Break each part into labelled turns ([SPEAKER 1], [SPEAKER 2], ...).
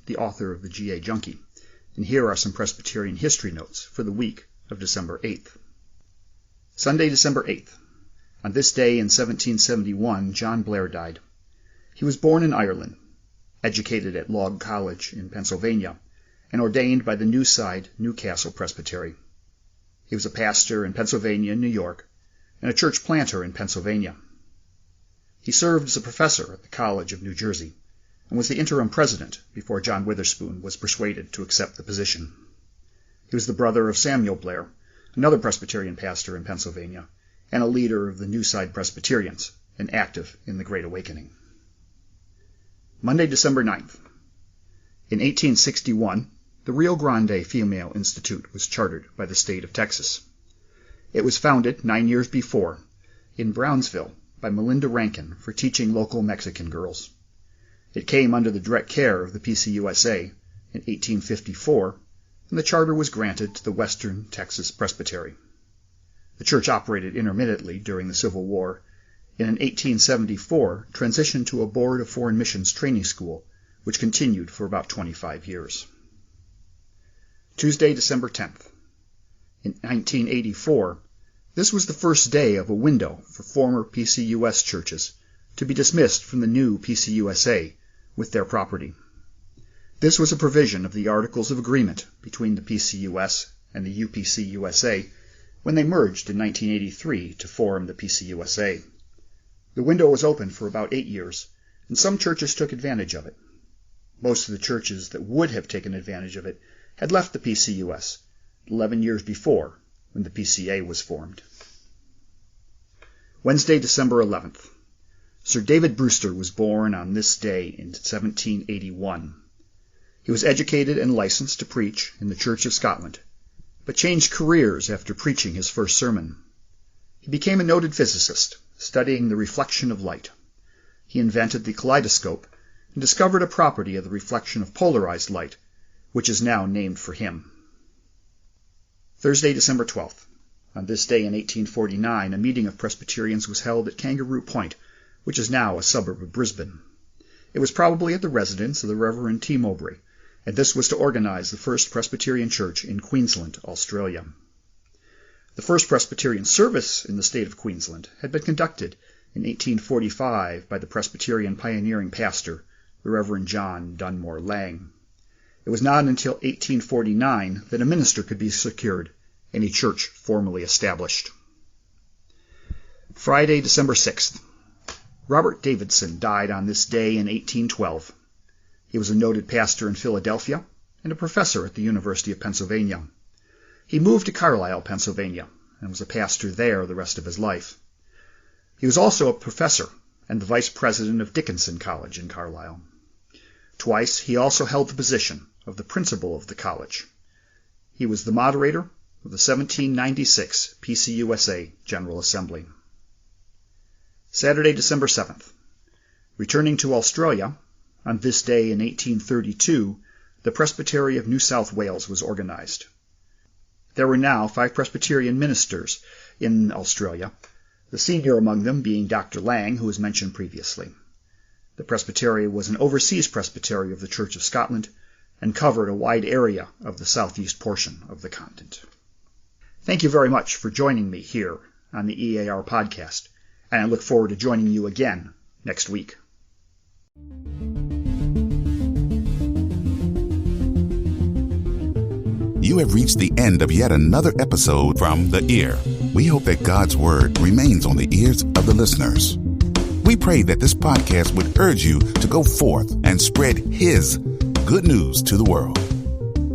[SPEAKER 1] the author of the GA Junkie, and here are some Presbyterian history notes for the week of December 8th. Sunday, December 8th. On this day in 1771, John Blair died. He was born in Ireland, educated at Log College in Pennsylvania, and ordained by the Newside Newcastle Presbytery. He was a pastor in Pennsylvania and New York, and a church planter in Pennsylvania. He served as a professor at the College of New Jersey, and was the interim president before John Witherspoon was persuaded to accept the position. He was the brother of Samuel Blair, another Presbyterian pastor in Pennsylvania, and a leader of the Newside Presbyterians, and active in the Great Awakening. Monday, December 9th. In 1861, the Rio Grande Female Institute was chartered by the state of Texas. It was founded 9 years before in Brownsville by Melinda Rankin for teaching local Mexican girls. It came under the direct care of the PCUSA in 1854, and the charter was granted to the Western Texas Presbytery. The church operated intermittently during the Civil War, and in 1874 transitioned to a Board of Foreign Missions training school, which continued for about 25 years. Tuesday, December 10th. In 1984, this was the first day of a window for former PCUS churches to be dismissed from the new PCUSA with their property. This was a provision of the Articles of Agreement between the PCUS and the UPC-USA when they merged in 1983 to form the PCUSA. The window was open for about 8 years, and some churches took advantage of it. Most of the churches that would have taken advantage of it had left the PCUS 11 years before, when the PCA was formed. Wednesday, December 11th. Sir David Brewster was born on this day in 1781. He was educated and licensed to preach in the Church of Scotland, but changed careers after preaching his first sermon. He became a noted physicist, studying the reflection of light. He invented the kaleidoscope and discovered a property of the reflection of polarized light, which is now named for him. Thursday, December 12th. On this day in 1849, a meeting of Presbyterians was held at Kangaroo Point, which is now a suburb of Brisbane. It was probably at the residence of the Reverend T. Mowbray, and this was to organize the first Presbyterian church in Queensland, Australia. The first Presbyterian service in the state of Queensland had been conducted in 1845 by the Presbyterian pioneering pastor, the Reverend John Dunmore Lang. It was not until 1849 that a minister could be secured and a church formally established. Friday, December 6th. Robert Davidson died on this day in 1812. He was a noted pastor in Philadelphia and a professor at the University of Pennsylvania. He moved to Carlisle, Pennsylvania, and was a pastor there the rest of his life. He was also a professor and the vice president of Dickinson College in Carlisle. Twice he also held the position of the principal of the college. He was the moderator of the 1796 PCUSA General Assembly. Saturday, December 7th. Returning to Australia, on this day in 1832, the Presbytery of New South Wales was organized. There were now 5 Presbyterian ministers in Australia, the senior among them being Dr. Lang, who was mentioned previously. The presbytery was an overseas presbytery of the Church of Scotland and covered a wide area of the southeast portion of the continent. Thank you very much for joining me here on the EAR podcast, and I look forward to joining you again next week.
[SPEAKER 2] You have reached the end of yet another episode from The Ear. We hope that God's Word remains on the ears of the listeners. We pray that this podcast would urge you to go forth and spread His good news to the world.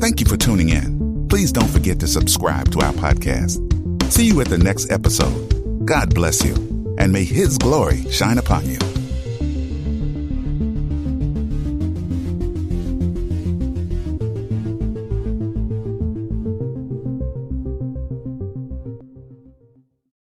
[SPEAKER 2] Thank you for tuning in. Please don't forget to subscribe to our podcast. See you at the next episode. God bless you, and may His glory shine upon you.